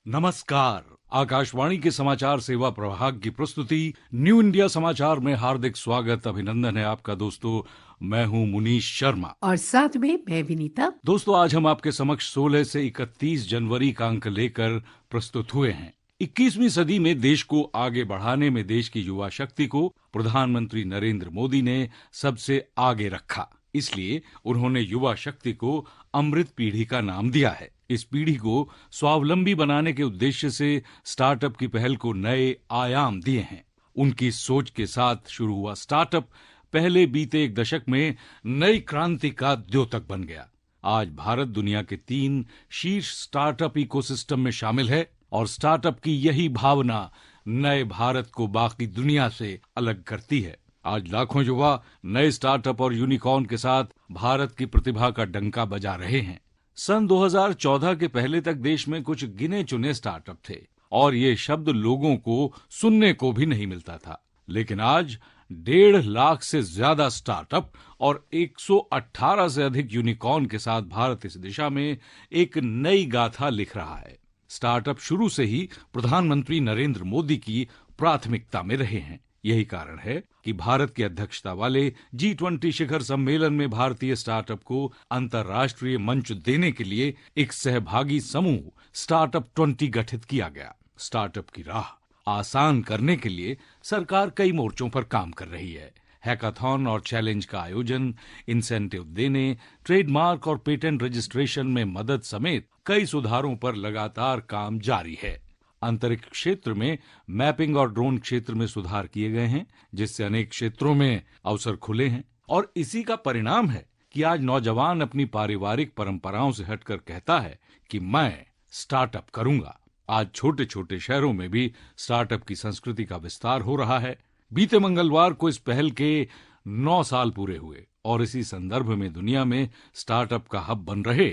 नमस्कार। आकाशवाणी के समाचार सेवा प्रभाग की प्रस्तुति न्यू इंडिया समाचार में हार्दिक स्वागत अभिनंदन है आपका दोस्तों। मैं हूं मुनीश शर्मा और साथ में मैं विनीता। दोस्तों, आज हम आपके समक्ष 16 से 31 जनवरी का अंक लेकर प्रस्तुत हुए हैं। 21वीं सदी में देश को आगे बढ़ाने में देश की युवा शक्ति को प्रधानमंत्री नरेंद्र मोदी ने सबसे आगे रखा। इसलिए उन्होंने युवा शक्ति को अमृत पीढ़ी का नाम दिया है। इस पीढ़ी को स्वावलंबी बनाने के उद्देश्य से स्टार्टअप की पहल को नए आयाम दिए हैं। उनकी सोच के साथ शुरू हुआ स्टार्टअप पहले बीते एक दशक में नई क्रांति का द्योतक बन गया। आज भारत दुनिया के 3 शीर्ष स्टार्टअप इकोसिस्टम में शामिल है और स्टार्टअप की यही भावना नए भारत को बाकी दुनिया से अलग करती है। आज लाखों युवा नए स्टार्टअप और यूनिकॉर्न के साथ भारत की प्रतिभा का डंका बजा रहे हैं। सन 2014 के पहले तक देश में कुछ गिने चुने स्टार्टअप थे और ये शब्द लोगों को सुनने को भी नहीं मिलता था। लेकिन आज 1.5 लाख से ज्यादा स्टार्टअप और 118 से अधिक यूनिकॉर्न के साथ भारत इस दिशा में एक नई गाथा लिख रहा है। स्टार्टअप शुरू से ही प्रधानमंत्री नरेंद्र मोदी की प्राथमिकता में रहे हैं। यही कारण है कि भारत की अध्यक्षता वाले G20 शिखर सम्मेलन में भारतीय स्टार्टअप को अंतर्राष्ट्रीय मंच देने के लिए एक सहभागी समूह स्टार्टअप 20 गठित किया गया। स्टार्टअप की राह आसान करने के लिए सरकार कई मोर्चों पर काम कर रही है। हैकाथॉन और चैलेंज का आयोजन, इंसेंटिव देने, ट्रेडमार्क और पेटेंट रजिस्ट्रेशन में मदद समेत कई सुधारों पर लगातार काम जारी है। अंतरिक्ष क्षेत्र में मैपिंग और ड्रोन क्षेत्र में सुधार किए गए हैं, जिससे अनेक क्षेत्रों में अवसर खुले हैं। और इसी का परिणाम है कि आज नौजवान अपनी पारिवारिक परंपराओं से हटकर कहता है कि मैं स्टार्टअप करूंगा। आज छोटे छोटे शहरों में भी स्टार्टअप की संस्कृति का विस्तार हो रहा है। बीते मंगलवार को इस पहल के 9 साल पूरे हुए और इसी संदर्भ में दुनिया में स्टार्टअप का हब बन रहे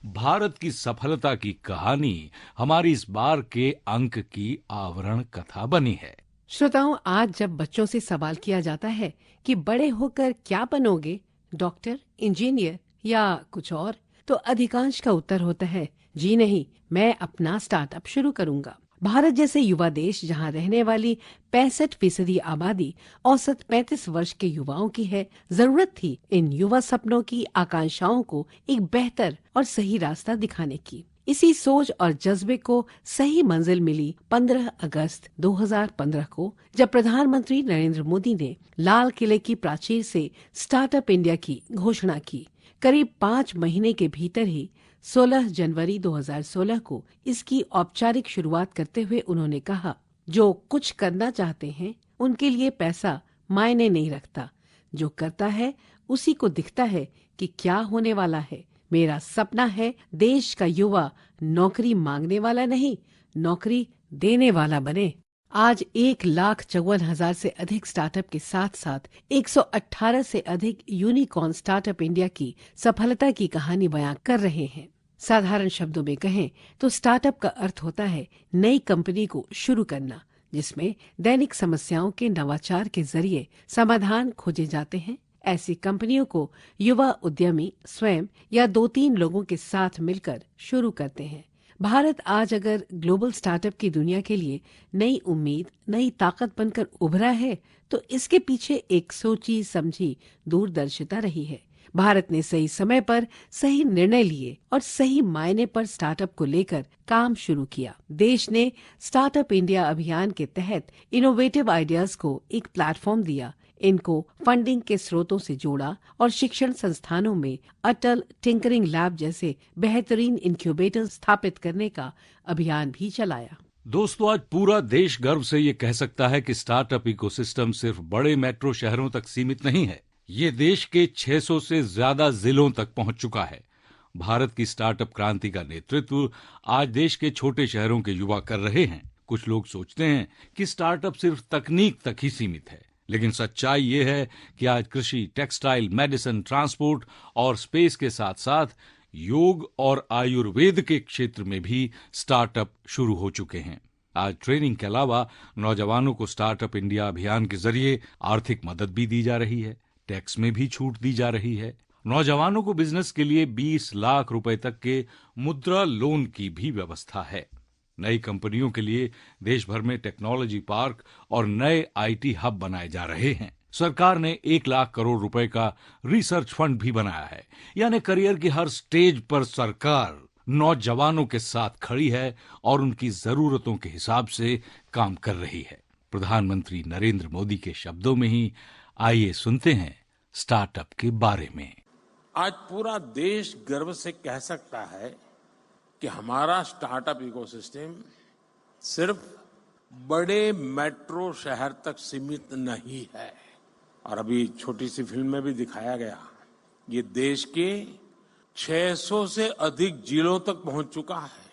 भारत की सफलता की कहानी हमारी इस बार के अंक की आवरण कथा बनी है। श्रोताओं, आज जब बच्चों से सवाल किया जाता है कि बड़े होकर क्या बनोगे, डॉक्टर, इंजीनियर या कुछ और, तो अधिकांश का उत्तर होता है जी नहीं, मैं अपना स्टार्टअप शुरू करूंगा। भारत जैसे युवा देश, जहां रहने वाली 65% आबादी औसत 35 वर्ष के युवाओं की है, जरूरत थी इन युवा सपनों की आकांक्षाओं को एक बेहतर और सही रास्ता दिखाने की। इसी सोच और जज्बे को सही मंजिल मिली 15 अगस्त 2015 को, जब प्रधानमंत्री नरेंद्र मोदी ने लाल किले की प्राचीर से स्टार्टअप इंडिया की घोषणा की। करीब 5 महीने के भीतर ही 16 जनवरी 2016 को इसकी औपचारिक शुरुआत करते हुए उन्होंने कहा, जो कुछ करना चाहते हैं उनके लिए पैसा मायने नहीं रखता। जो करता है उसी को दिखता है कि क्या होने वाला है। मेरा सपना है देश का युवा नौकरी मांगने वाला नहीं, नौकरी देने वाला बने। आज 1,54,000 से अधिक स्टार्टअप के साथ साथ 118 से अधिक यूनिकॉर्न स्टार्टअप इंडिया की सफलता की कहानी बयां कर रहे हैं। साधारण शब्दों में कहें तो स्टार्टअप का अर्थ होता है नई कंपनी को शुरू करना, जिसमें दैनिक समस्याओं के नवाचार के जरिए समाधान खोजे जाते हैं। ऐसी कंपनियों को युवा उद्यमी स्वयं या 2-3 लोगों के साथ मिलकर शुरू करते हैं। भारत आज अगर ग्लोबल स्टार्टअप की दुनिया के लिए नई उम्मीद, नई ताकत बनकर उभरा है, तो इसके पीछे एक सोची समझी दूरदर्शिता रही है। भारत ने सही समय पर सही निर्णय लिए और सही मायने पर स्टार्टअप को लेकर काम शुरू किया। देश ने स्टार्टअप इंडिया अभियान के तहत इनोवेटिव आइडियाज को एक प्लेटफॉर्म दिया, इनको फंडिंग के स्रोतों से जोड़ा और शिक्षण संस्थानों में अटल टिंकरिंग लैब जैसे बेहतरीन इंक्यूबेटर स्थापित करने का अभियान भी चलाया। दोस्तों, आज पूरा देश गर्व से ये कह सकता है कि स्टार्टअप इकोसिस्टम सिर्फ बड़े मेट्रो शहरों तक सीमित नहीं है। ये देश के 600 से ज्यादा जिलों तक पहुंच चुका है। भारत की स्टार्टअप क्रांति का नेतृत्व आज देश के छोटे शहरों के युवा कर रहे हैं। कुछ लोग सोचते हैं कि स्टार्टअप सिर्फ तकनीक तक ही सीमित है, लेकिन सच्चाई ये है कि आज कृषि, टेक्सटाइल, मेडिसिन, ट्रांसपोर्ट और स्पेस के साथ साथ योग और आयुर्वेद के क्षेत्र में भी स्टार्टअप शुरू हो चुके हैं। आज ट्रेनिंग के अलावा नौजवानों को स्टार्टअप इंडिया अभियान के जरिए आर्थिक मदद भी दी जा रही है, टैक्स में भी छूट दी जा रही है। नौजवानों को बिजनेस के लिए 20 लाख रुपए तक के मुद्रा लोन की भी व्यवस्था है। नई कंपनियों के लिए देश भर में टेक्नोलॉजी पार्क और नए आईटी हब बनाए जा रहे हैं। सरकार ने 1 लाख करोड़ रुपए का रिसर्च फंड भी बनाया है। यानी करियर की हर स्टेज पर सरकार नौजवानों के साथ खड़ी है और उनकी जरूरतों के हिसाब से काम कर रही है। प्रधानमंत्री नरेंद्र मोदी के शब्दों में ही आइए सुनते हैं स्टार्टअप के बारे में। आज पूरा देश गर्व से कह सकता है कि हमारा स्टार्टअप इकोसिस्टम सिर्फ बड़े मेट्रो शहर तक सीमित नहीं है। और अभी छोटी सी फिल्म में भी दिखाया गया, ये देश के 600 से अधिक जिलों तक पहुंच चुका है।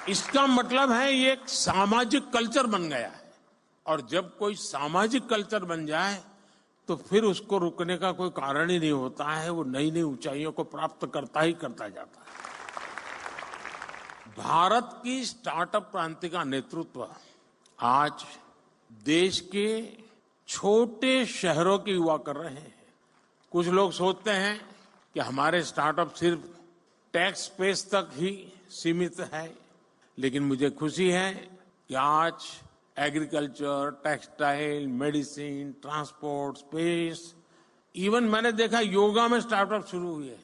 इसका मतलब है ये एक सामाजिक कल्चर बन गया है, और जब कोई सामाजिक कल्चर बन जाए तो फिर उसको रुकने का कोई कारण ही नहीं होता है। वो नई नई ऊंचाइयों को प्राप्त करता ही करता जाता है। भारत की स्टार्टअप क्रांति का नेतृत्व आज देश के छोटे शहरों के युवा कर रहे हैं। कुछ लोग सोचते हैं कि हमारे स्टार्टअप सिर्फ टेक स्पेस तक ही सीमित है, लेकिन मुझे खुशी है कि आज agriculture, textile, medicine, transport, space, even मैंने देखा योगा में स्टार्टअप शुरू हुए हैं,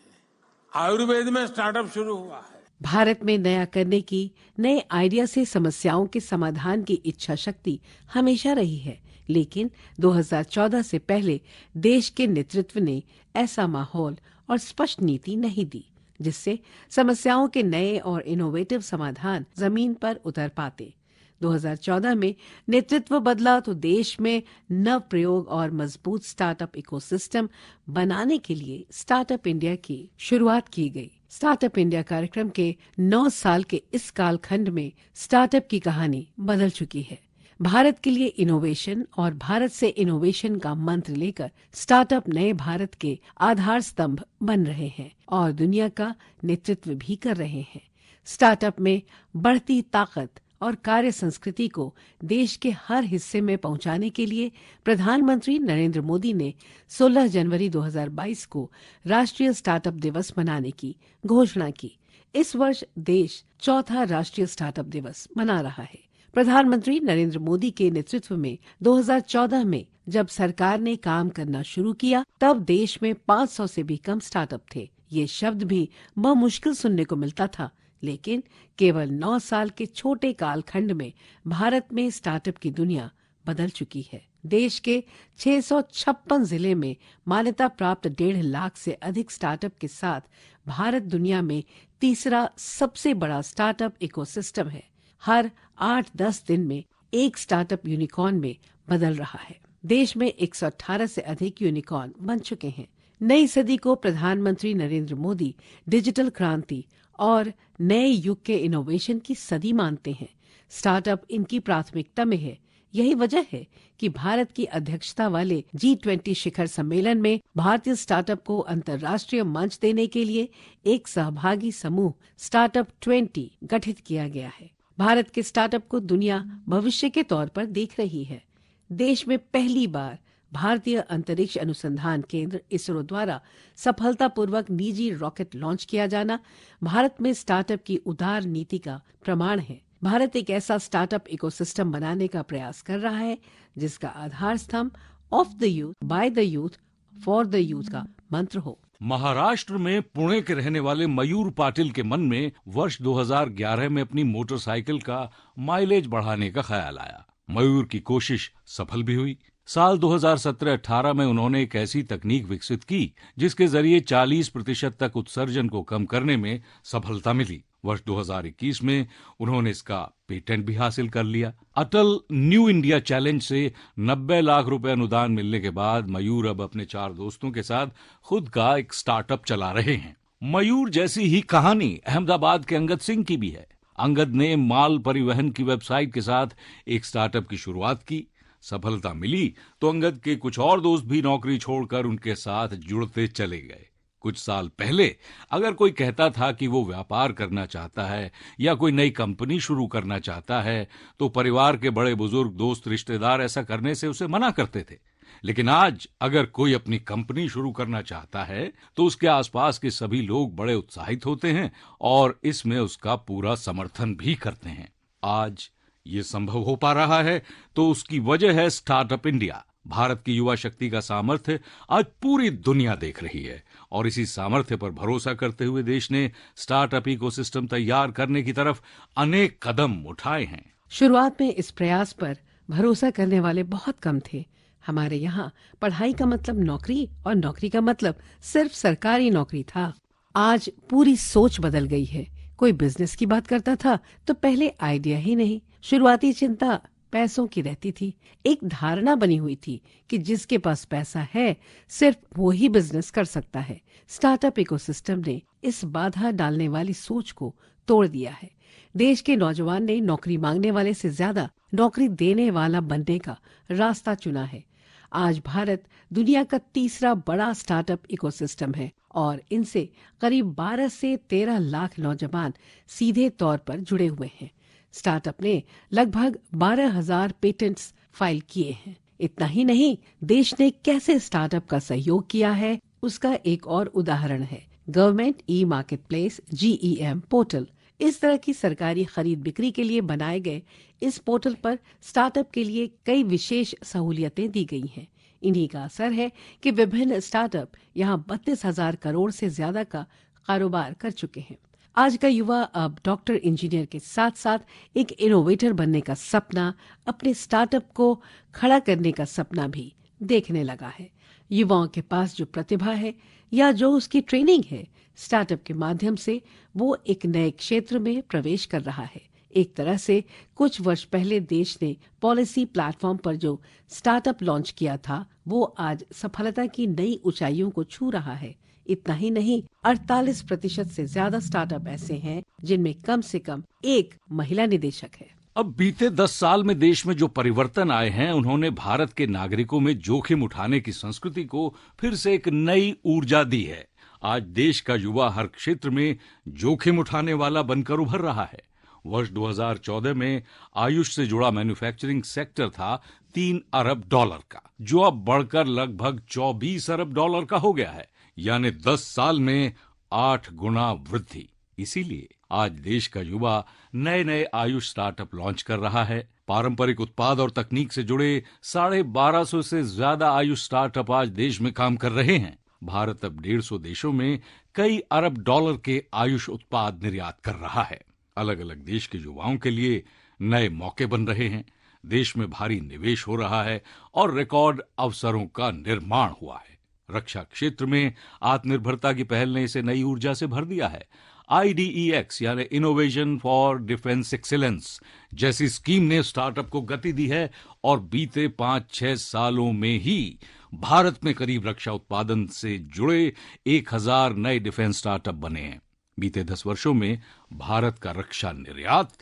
आयुर्वेद में स्टार्टअप शुरू हुआ है। भारत में नया करने की, नए आइडिया से समस्याओं के समाधान की इच्छा शक्ति हमेशा रही है, लेकिन 2014 से पहले देश के नेतृत्व ने ऐसा माहौल और स्पष्ट नीति नहीं दी जिससे समस्याओं के नए और इनोवेटिव समाधान जमीन पर उतर पाते। 2014 में नेतृत्व बदला तो देश में नव प्रयोग और मजबूत स्टार्टअप इकोसिस्टम बनाने के लिए स्टार्टअप इंडिया की शुरुआत की गई। स्टार्टअप इंडिया कार्यक्रम के 9 साल के इस कालखंड में स्टार्टअप की कहानी बदल चुकी है। भारत के लिए इनोवेशन और भारत से इनोवेशन का मंत्र लेकर स्टार्टअप नए भारत के आधार स्तंभ बन रहे हैं और दुनिया का नेतृत्व भी कर रहे हैं। स्टार्टअप में बढ़ती ताकत और कार्य संस्कृति को देश के हर हिस्से में पहुंचाने के लिए प्रधानमंत्री नरेंद्र मोदी ने 16 जनवरी 2022 को राष्ट्रीय स्टार्टअप दिवस मनाने की घोषणा की। इस वर्ष देश चौथा राष्ट्रीय स्टार्टअप दिवस मना रहा है। प्रधानमंत्री नरेंद्र मोदी के नेतृत्व में 2014 में जब सरकार ने काम करना शुरू किया, तब देश में 500 से भी कम स्टार्टअप थे। ये शब्द भी मुश्किल सुनने को मिलता था, लेकिन केवल 9 साल के छोटे कालखंड में भारत में स्टार्टअप की दुनिया बदल चुकी है। देश के 656 जिले में मान्यता प्राप्त 1.5 लाख से अधिक स्टार्टअप के साथ भारत दुनिया में तीसरा सबसे बड़ा स्टार्टअप इकोसिस्टम है। हर 8-10 दिन में एक स्टार्टअप यूनिकॉर्न में बदल रहा है। देश में 118 से अधिक यूनिकॉर्न बन चुके हैं। नई सदी को प्रधानमंत्री नरेंद्र मोदी डिजिटल क्रांति और नए युग के इनोवेशन की सदी मानते हैं। स्टार्टअप इनकी प्राथमिकता में है। यही वजह है कि भारत की अध्यक्षता वाले G20 शिखर सम्मेलन में भारतीय स्टार्टअप को अंतर्राष्ट्रीय मंच देने के लिए एक सहभागी समूह स्टार्टअप 20 गठित किया गया है। भारत के स्टार्टअप को दुनिया भविष्य के तौर पर देख रही है। देश में पहली बार भारतीय अंतरिक्ष अनुसंधान केंद्र इसरो द्वारा सफलतापूर्वक निजी रॉकेट लॉन्च किया जाना भारत में स्टार्टअप की उदार नीति का प्रमाण है। भारत एक ऐसा स्टार्टअप इकोसिस्टम बनाने का प्रयास कर रहा है जिसका आधार स्तंभ of the youth, by the youth, for the youth का मंत्र हो। महाराष्ट्र में पुणे के रहने वाले मयूर पाटिल के मन में वर्ष 2011 में अपनी मोटरसाइकिल का माइलेज बढ़ाने का ख्याल आया। मयूर की कोशिश सफल भी हुई। साल 2017-18 में उन्होंने एक ऐसी तकनीक विकसित की जिसके जरिए 40% तक उत्सर्जन को कम करने में सफलता मिली। वर्ष 2021 में उन्होंने इसका पेटेंट भी हासिल कर लिया। अटल न्यू इंडिया चैलेंज से 90 लाख रुपए अनुदान मिलने के बाद मयूर अब अपने 4 दोस्तों के साथ खुद का एक स्टार्टअप चला रहे हैं। मयूर जैसी ही कहानी अहमदाबाद के अंगद सिंह की भी है। अंगद ने माल परिवहन की वेबसाइट के साथ एक स्टार्टअप की शुरुआत की। सफलता मिली तो अंगद के कुछ और दोस्त भी नौकरी छोड़कर उनके साथ जुड़ते चले गए। कुछ साल पहले अगर कोई कहता था कि वो व्यापार करना चाहता है या कोई नई कंपनी शुरू करना चाहता है तो परिवार के बड़े बुजुर्ग, दोस्त, रिश्तेदार ऐसा करने से उसे मना करते थे। लेकिन आज अगर कोई अपनी कंपनी शुरू करना चाहता है तो उसके आसपास के सभी लोग बड़े उत्साहित होते हैं और इसमें उसका पूरा समर्थन भी करते हैं। आज ये संभव हो पा रहा है तो उसकी वजह है स्टार्टअप इंडिया। भारत की युवा शक्ति का सामर्थ्य आज पूरी दुनिया देख रही है और इसी सामर्थ्य पर भरोसा करते हुए देश ने स्टार्टअप इकोसिस्टम तैयार करने की तरफ अनेक कदम उठाए हैं। शुरुआत में इस प्रयास पर भरोसा करने वाले बहुत कम थे। हमारे यहाँ पढ़ाई का मतलब नौकरी और नौकरी का मतलब सिर्फ सरकारी नौकरी था। आज पूरी सोच बदल गई है। कोई बिजनेस की बात करता था तो पहले आइडिया ही नहीं, शुरुआती चिंता पैसों की रहती थी। एक धारणा बनी हुई थी कि जिसके पास पैसा है सिर्फ वो ही बिजनेस कर सकता है। स्टार्टअप इकोसिस्टम ने इस बाधा डालने वाली सोच को तोड़ दिया है। देश के नौजवान ने नौकरी मांगने वाले से ज्यादा नौकरी देने वाला बनने का रास्ता चुना है। आज भारत दुनिया का तीसरा बड़ा स्टार्टअप इकोसिस्टम है और इनसे करीब 12 से 13 लाख नौजवान सीधे तौर पर जुड़े हुए हैं। स्टार्टअप ने लगभग 12,000 पेटेंट्स फाइल किए हैं। इतना ही नहीं, देश ने कैसे स्टार्टअप का सहयोग किया है उसका एक और उदाहरण है government e market place GEM portal. इस तरह की सरकारी खरीद बिक्री के लिए बनाए गए इस पोर्टल पर स्टार्टअप के लिए कई विशेष सहूलियतें दी गई हैं। इन्हीं का असर है कि विभिन्न स्टार्टअप यहाँ 32,000 करोड़ से ज्यादा का कारोबार कर चुके हैं। आज का युवा अब डॉक्टर इंजीनियर के साथ साथ एक इनोवेटर बनने का सपना, अपने स्टार्टअप को खड़ा करने का सपना भी देखने लगा है। युवाओं के पास जो प्रतिभा है या जो उसकी ट्रेनिंग है, स्टार्टअप के माध्यम से वो एक नए क्षेत्र में प्रवेश कर रहा है। एक तरह से कुछ वर्ष पहले देश ने पॉलिसी प्लेटफॉर्म पर जो स्टार्टअप लॉन्च किया था वो आज सफलता की नई ऊंचाइयों को छू रहा है। इतना ही नहीं, 48% से ज्यादा स्टार्टअप ऐसे हैं जिनमें कम से कम एक महिला निदेशक है। अब बीते 10 साल में देश में जो परिवर्तन आए हैं उन्होंने भारत के नागरिकों में जोखिम उठाने की संस्कृति को फिर से एक नई ऊर्जा दी है। आज देश का युवा हर क्षेत्र में जोखिम उठाने वाला बनकर उभर रहा है। वर्ष 2014 में आयुष से जुड़ा मैन्युफैक्चरिंग सेक्टर था $3 अरब का, जो अब बढ़कर लगभग $24 अरब का हो गया है, यानी 10 साल में 8 गुना वृद्धि। इसीलिए आज देश का युवा नए नए आयुष स्टार्टअप लॉन्च कर रहा है। पारंपरिक उत्पाद और तकनीक से जुड़े 1250 से ज्यादा आयुष स्टार्टअप आज देश में काम कर रहे हैं। भारत अब 150 देशों में कई अरब डॉलर के आयुष उत्पाद निर्यात कर रहा है। अलग अलग देश के युवाओं के लिए नए मौके बन रहे हैं। देश में भारी निवेश हो रहा है और रिकॉर्ड अवसरों का निर्माण हुआ है। रक्षा क्षेत्र में आत्मनिर्भरता की पहल ने इसे नई ऊर्जा से भर दिया है। IDEX यानी इनोवेशन फॉर डिफेंस एक्सीलेंस जैसी स्कीम ने स्टार्टअप को गति दी है और बीते 5-6 सालों में ही भारत में करीब रक्षा उत्पादन से जुड़े 1000 नए डिफेंस स्टार्टअप बने हैं। बीते 10 वर्षों में भारत का रक्षा निर्यात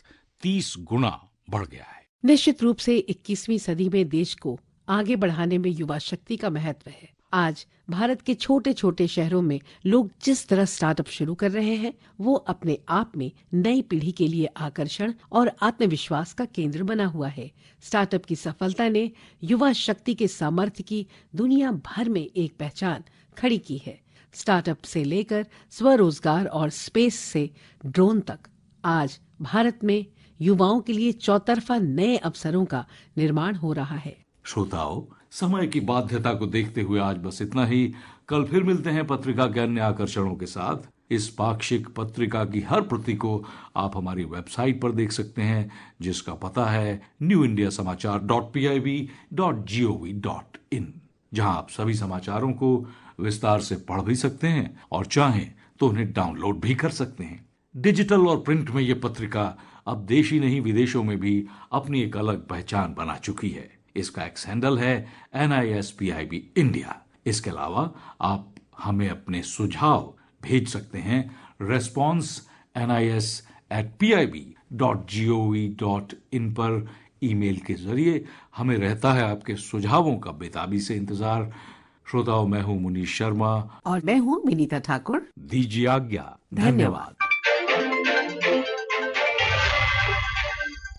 30 गुना बढ़ गया है। निश्चित रूप से 21वीं सदी में देश को आगे बढ़ाने में युवा शक्ति का महत्व है। आज भारत के छोटे छोटे शहरों में लोग जिस तरह स्टार्टअप शुरू कर रहे हैं वो अपने आप में नई पीढ़ी के लिए आकर्षण और आत्मविश्वास का केंद्र बना हुआ है। स्टार्टअप की सफलता ने युवा शक्ति के सामर्थ्य की दुनिया भर में एक पहचान खड़ी की है। स्टार्टअप से लेकर स्वरोजगार और स्पेस से ड्रोन तक आज भारत में युवाओं के लिए चौतरफा नए अवसरों का निर्माण हो रहा है। श्रोताओं, समय की बाध्यता को देखते हुए आज बस इतना ही। कल फिर मिलते हैं पत्रिका के अन्य आकर्षणों के साथ। इस पाक्षिक पत्रिका की हर प्रति को आप हमारी वेबसाइट पर देख सकते हैं, जिसका पता है newindiasamaachar.pib.gov.in, जहां आप सभी समाचारों को विस्तार से पढ़ भी सकते हैं और चाहें तो उन्हें डाउनलोड भी कर सकते हैं। डिजिटल और प्रिंट में ये पत्रिका अब देश ही नहीं विदेशों में भी अपनी एक अलग पहचान बना चुकी है। इसका एक्स हैंडल है NISPIB इंडिया। इसके अलावा आप हमें अपने सुझाव भेज सकते हैं response@pib.gov.in पर ईमेल के जरिए। हमें रहता है आपके सुझावों का बेताबी से इंतजार। श्रोताओं, मैं हूं मुनीश शर्मा और मैं हूं विनीता ठाकुर। दीजिए आज्ञा। धन्यवाद।